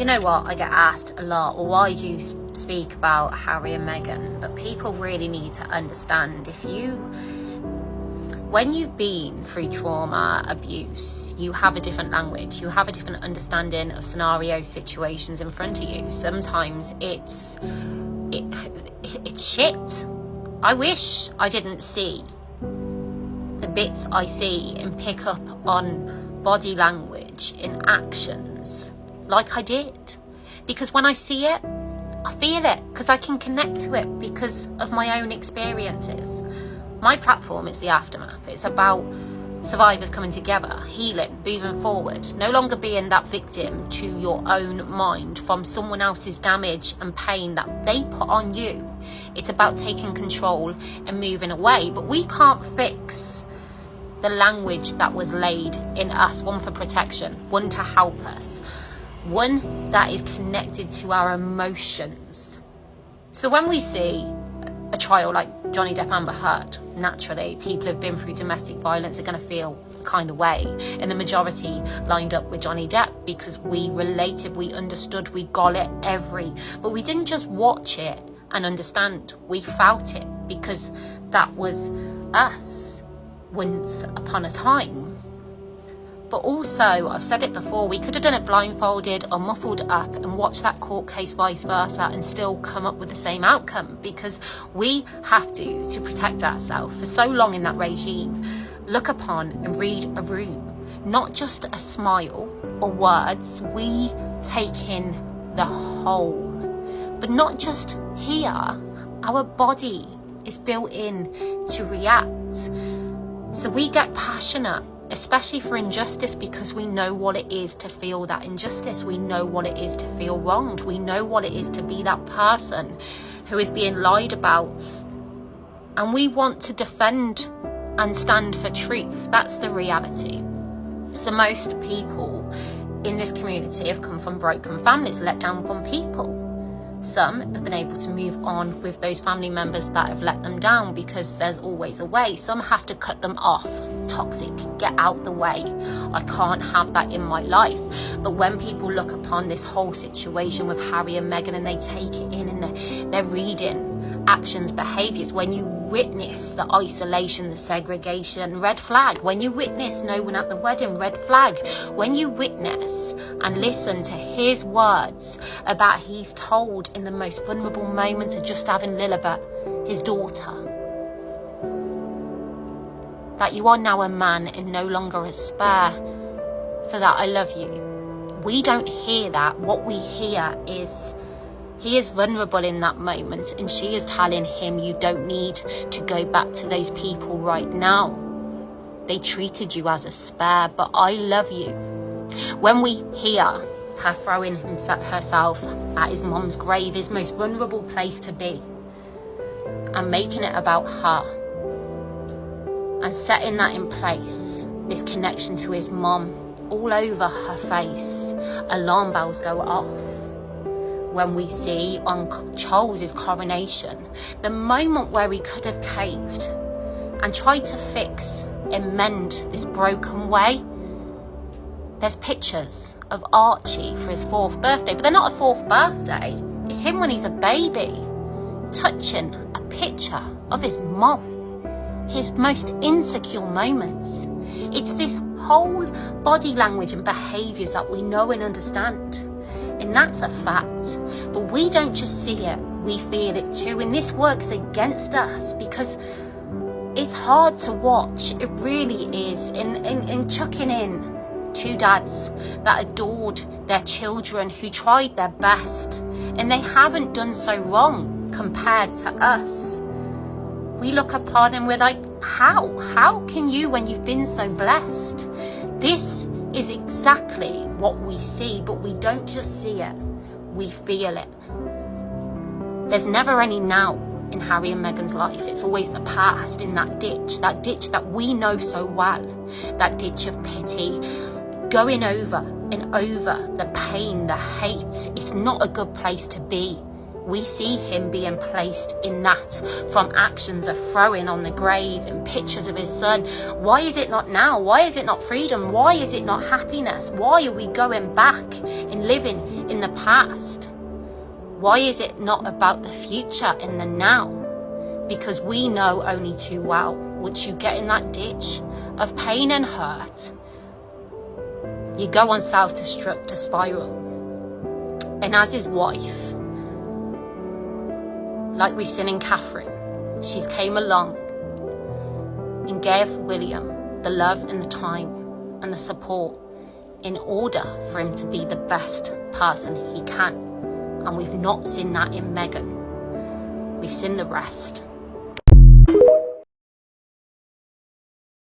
You know what, I get asked a lot, well, why do you speak about Harry and Meghan? But people really need to understand, when you've been through trauma, abuse, you have a different language, you have a different understanding of scenario situations in front of you. Sometimes it's shit. I wish I didn't see the bits I see and pick up on body language in actions like I did, because when I see it, I feel it, because I can connect to it because of my own experiences. My platform is The Aftermath. It's about survivors coming together, healing, moving forward, no longer being that victim to your own mind from someone else's damage and pain that they put on you. It's about taking control and moving away. But we can't fix the language that was laid in us, one for protection, one to help us, one that is connected to our emotions. So when we see a trial like Johnny Depp Amber Heard, naturally people who've been through domestic violence are going to feel kind of way, and the majority lined up with Johnny Depp because we related, we understood, we got it but we didn't just watch it and understand, we felt it, because that was us once upon a time. But also, I've said it before, we could have done it blindfolded or muffled up and watched that court case vice versa and still come up with the same outcome, because we have to protect ourselves for so long in that regime, look upon and read a room, not just a smile or words, we take in the whole. But not just here, our body is built in to react. So we get passionate, especially for injustice, because we know what it is to feel that injustice. We know what it is to feel wronged. We know what it is to be that person who is being lied about. And we want to defend and stand for truth. That's the reality. So most people in this community have come from broken families, let down from people. Some have been able to move on with those family members that have let them down, because there's always a way. Some have to cut them off. Toxic, get out the way. I can't have that in my life. But when people look upon this whole situation with Harry and Meghan and they take it in and they're reading actions, behaviours, when you witness the isolation, the segregation, red flag. When you witness no one at the wedding, red flag. When you witness and listen to his words about he's told in the most vulnerable moments of just having Lilibet, his daughter, that you are now a man and no longer a spare. For that I love you. We don't hear that. What we hear is he is vulnerable in that moment, and she is telling him, you don't need to go back to those people right now. They treated you as a spare, but I love you. When we hear her throwing herself at his mom's grave, his most vulnerable place to be, and making it about her, and setting that in place, this connection to his mom, all over her face, alarm bells go off. When we see on Charles's coronation, the moment where he could have caved and tried to fix and mend this broken way, there's pictures of Archie for his 4th birthday, but they're not a 4th birthday. It's him when he's a baby, touching a picture of his mom, his most insecure moments. It's this whole body language and behaviours that we know and understand. And that's a fact. But we don't just see it, we feel it too. And this works against us because it's hard to watch. It really is. In chucking in 2 dads that adored their children, who tried their best, and they haven't done so wrong compared to us. We look upon and we're like, how? How can you, when you've been so blessed? This is exactly what we see, but we don't just see it, we feel it. There's never any now in Harry and Meghan's life. It's always the past, in that ditch that we know so well, that ditch of pity, going over and over the pain, the hate. It's not a good place to be. We see him being placed in that, from actions of throwing on the grave and pictures of his son. Why is it not now? Why is it not freedom? Why is it not happiness? Why are we going back and living in the past? Why is it not about the future in the now? Because we know only too well, once you get in that ditch of pain and hurt, you go on self-destruct to spiral. And as his wife, like we've seen in Catherine, she's came along and gave William the love and the time and the support in order for him to be the best person he can. And we've not seen that in Meghan. We've seen the rest.